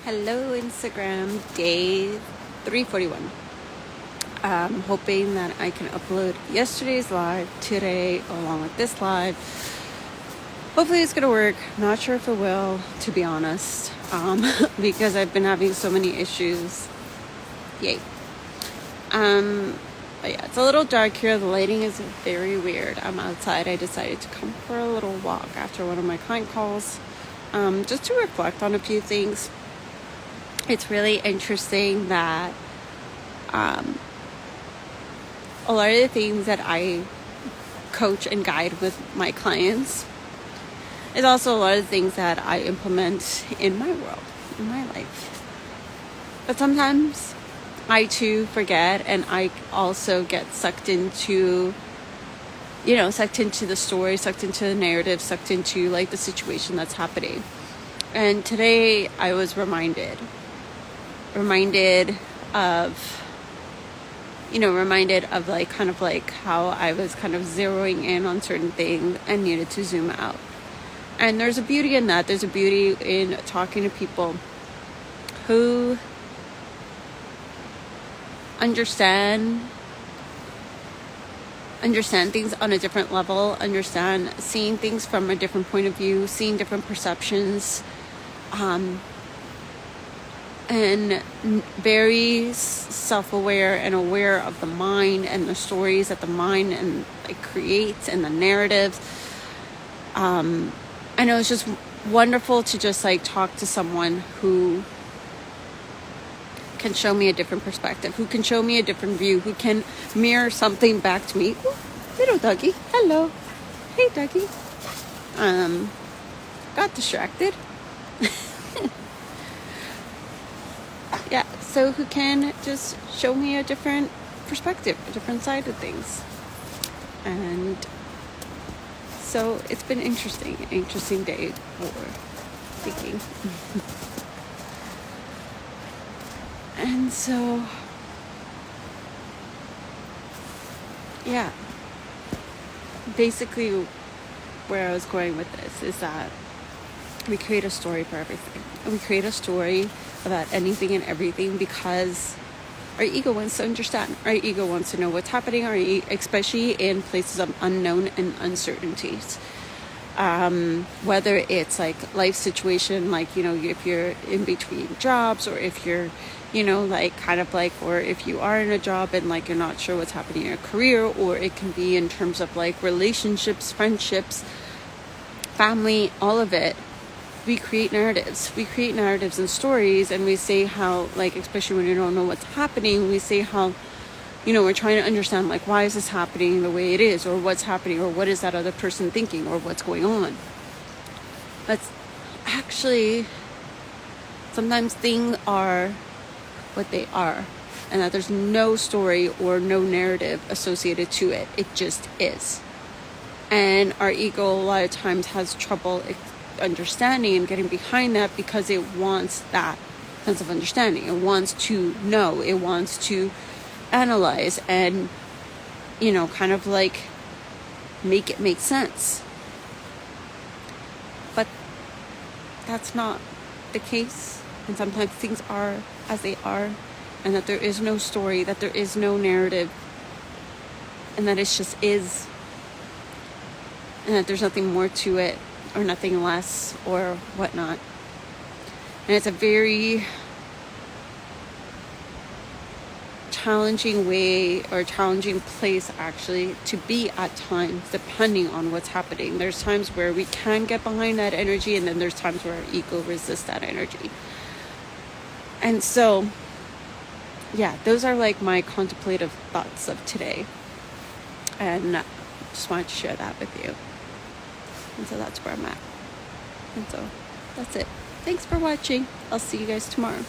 Hello Instagram, day 341. I'm hoping that I can upload yesterday's live today along with this live. Hopefully it's gonna work. Not sure if it will, to be honest, because I've been having so many issues. Yay. But yeah, it's a little dark here. The lighting is very weird. I'm outside. I decided to come for a little walk after one of my client calls, just to reflect on a few things. It's really interesting that a lot of the things that I coach and guide with my clients is also a lot of things that I implement in my world, in my life. But sometimes I too forget, and I also get sucked into the story, sucked into the narrative, sucked into like the situation that's happening. And today I was reminded of like kind of like how I was kind of zeroing in on certain things and needed to zoom out. And there's a beauty in that. There's a beauty in talking to people who understand things on a different level, seeing things from a different point of view, seeing different perceptions, and very self-aware and aware of the mind and the stories that the mind and it creates and the narratives. And it was just wonderful to just like talk to someone who can show me a different perspective, who can show me a different view, who can mirror something back to me. Ooh, little doggy, hello, hey doggy. Got distracted. Yeah, so who can just show me a different perspective, a different side of things. And so it's been interesting day for thinking. And so, yeah, basically where I was going with this is that we create a story for everything. And we create a story about anything and everything because our ego wants to understand. Our ego wants to know what's happening, especially in places of unknown and uncertainties. Whether it's like life situation, like, if you're in between jobs, or if you're, or if you are in a job and like you're not sure what's happening in your career, or it can be in terms of like relationships, friendships, family, all of it. We create narratives and stories, and we say how, like, especially when you don't know what's happening, we say how, we're trying to understand, like, why is this happening the way it is, or what's happening, or what is that other person thinking, or what's going on. But actually, sometimes things are what they are, and that there's no story or no narrative associated to it. It just is. And our ego a lot of times has trouble understanding and getting behind that because it wants that sense of understanding. It wants to know. It wants to analyze and, kind of like make it make sense. But that's not the case. And sometimes things are as they are, and that there is no story, that there is no narrative, and that it just is, and that there's nothing more to it, or nothing less, or whatnot. And it's a very challenging way, or challenging place actually, to be at times, depending on what's happening. There's times where we can get behind that energy, and then there's times where our ego resists that energy. And so, yeah, those are like my contemplative thoughts of today. And just wanted to share that with you. And so that's where I'm at. And so that's it. Thanks for watching. I'll see you guys tomorrow.